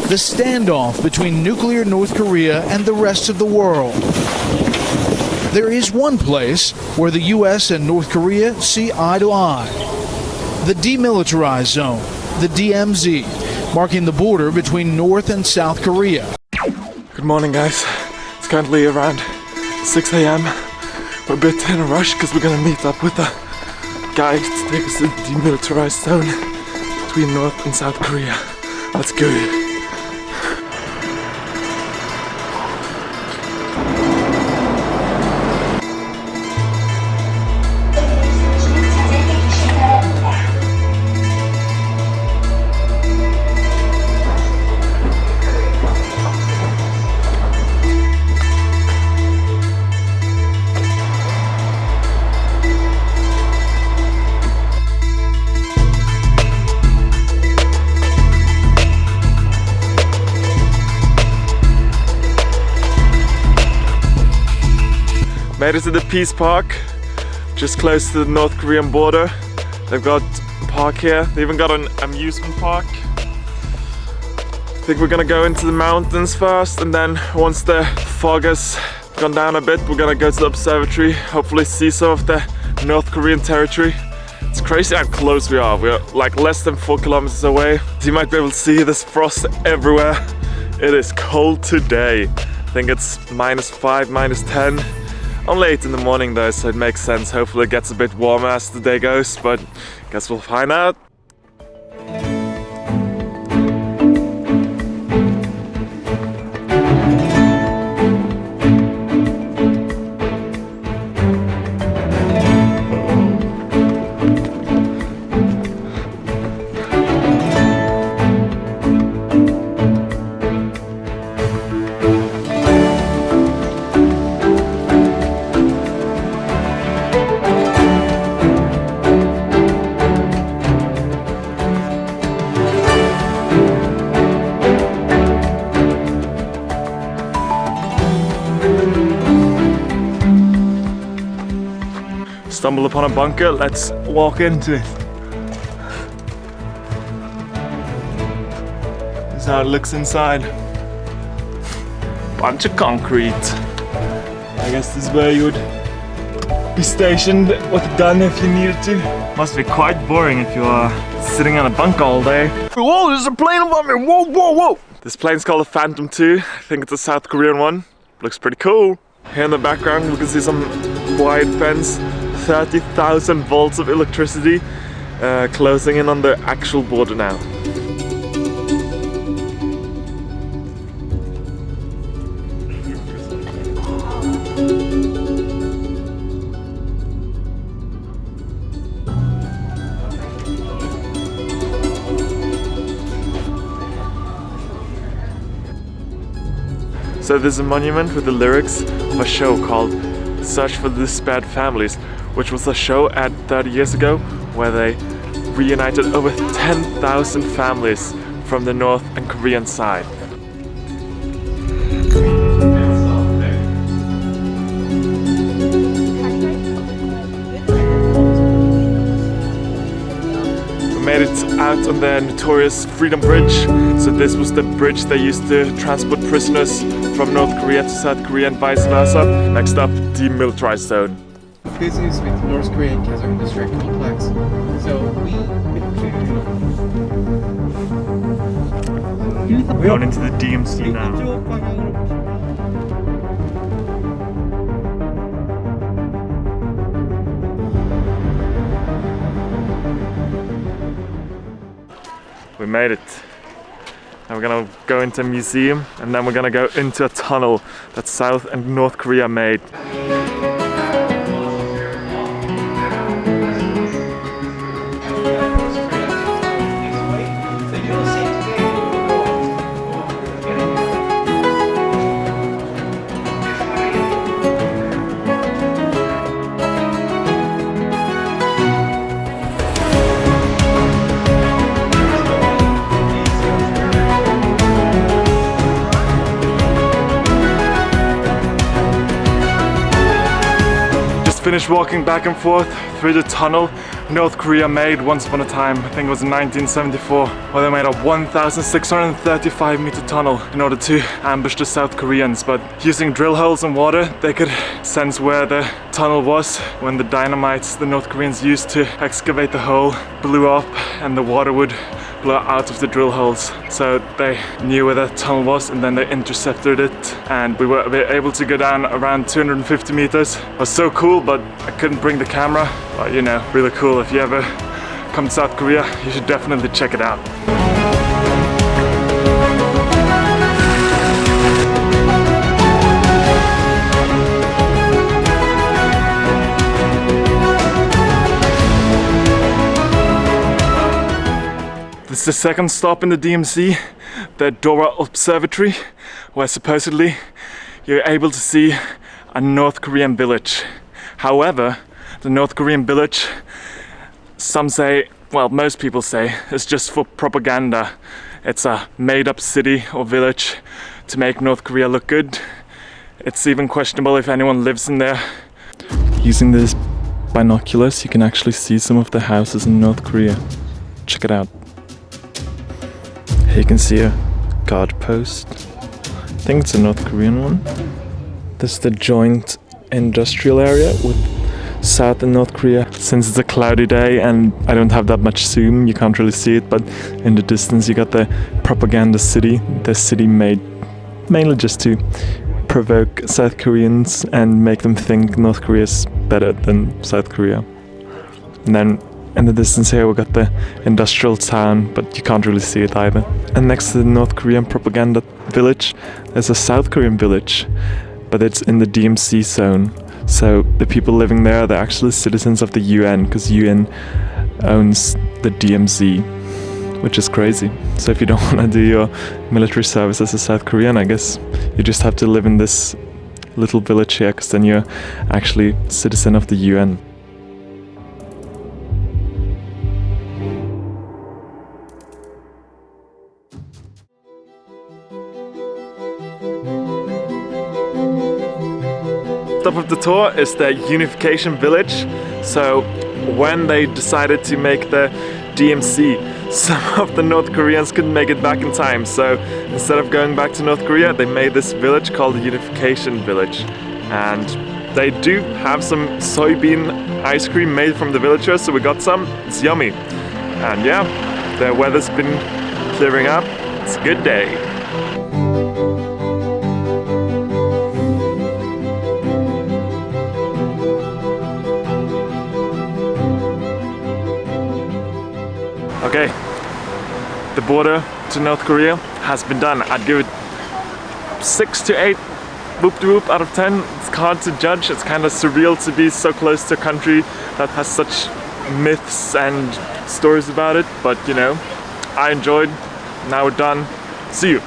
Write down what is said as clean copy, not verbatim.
the standoff between nuclear North Korea and the rest of the world. There is one place where the U.S. and North Korea see eye to eye. The Demilitarized Zone, the DMZ, marking the border between North and South Korea. Good morning, guys. It's currently around 6 a.m. We're a bit in a rush because we're gonna meet up with a guide to take us to the Demilitarized Zone between North and South Korea. Let's go. Made it to the Peace Park, just close to the North Korean border. They've got a park here. They even got an amusement park. I think we're gonna go into the mountains first, and then once the fog has gone down a bit, we're gonna go to the observatory, hopefully see some of the North Korean territory. It's crazy how close we are. We're like less than 4 kilometers away. You might be able to see there's frost everywhere. It is cold today. I think it's -5, -10. Only 8 in the morning though, so it makes sense. Hopefully it gets a bit warmer as the day goes, but guess we'll find out. Stumbled upon a bunker, let's walk into it. This is how it looks inside. Bunch of concrete. I guess this is where you would be stationed with a gun if you needed to. Must be quite boring if you are sitting on a bunker all day. Whoa, there's a plane above me, whoa, whoa, whoa! This plane's called a Phantom II. I think it's a South Korean one. Looks pretty cool. Here in the background we can see some wide fence. 30,000 volts of electricity closing in on the actual border now. So there's a monument with the lyrics of a show called Search for the Disparate Families, which was a show at 30 years ago where they reunited over 10,000 families from the North and Korean side. We made it out on the notorious Freedom Bridge. So this was the bridge they used to transport prisoners from North Korea to South Korea and vice versa. Next up, Demilitarized Zone. Business with North Korean Kazakh District Complex. So We're going into the DMZ now. We made it. Now we're gonna go into a museum, and then we're gonna go into a tunnel that South and North Korea made. Finished walking back and forth through the tunnel. North Korea made once upon a time. I think it was in 1974, where they made a 1,635 meter tunnel in order to ambush the South Koreans. But using drill holes and water, they could sense where the tunnel was when the dynamites the North Koreans used to excavate the hole blew up and the water would blow out of the drill holes. So they knew where the tunnel was, and then they intercepted it, and we were able to go down around 250 meters. It was so cool, but I couldn't bring the camera. But you know, really cool. If you ever come to South Korea, you should definitely check it out. This is the second stop in the DMZ, the Dora Observatory, where supposedly you're able to see a North Korean village. However, the North Korean village, some say, well, most people say, is just for propaganda. It's a made-up city or village to make North Korea look good. It's even questionable if anyone lives in there. Using these binoculars, you can actually see some of the houses in North Korea. Check it out. Here you can see a guard post. I think it's a North Korean one. This is the joint industrial area with South and North Korea. Since it's a cloudy day and I don't have that much zoom, you can't really see it, but in the distance you got the propaganda city. The city made mainly just to provoke South Koreans and make them think North Korea is better than South Korea. And then in the distance here we got the industrial town, but you can't really see it either. And next to the North Korean propaganda village, there's a South Korean village, but it's in the DMZ zone. So the people living there, they're actually citizens of the UN, because UN owns the DMZ, which is crazy. So if you don't want to do your military service as a South Korean, I guess you just have to live in this little village here, because then you're actually a citizen of the UN. Top of the tour is the Unification Village. So when they decided to make the DMZ, some of the North Koreans couldn't make it back in time. So instead of going back to North Korea, they made this village called the Unification Village. And they do have some soybean ice cream made from the villagers, so we got some. It's yummy. And yeah, the weather's been clearing up. It's a good day. Okay, the border to North Korea has been done. I'd give it 6 to 8 whoop-de-whoop out of 10. It's hard to judge. It's kind of surreal to be so close to a country that has such myths and stories about it. But you know, I enjoyed. Now we're done. See you.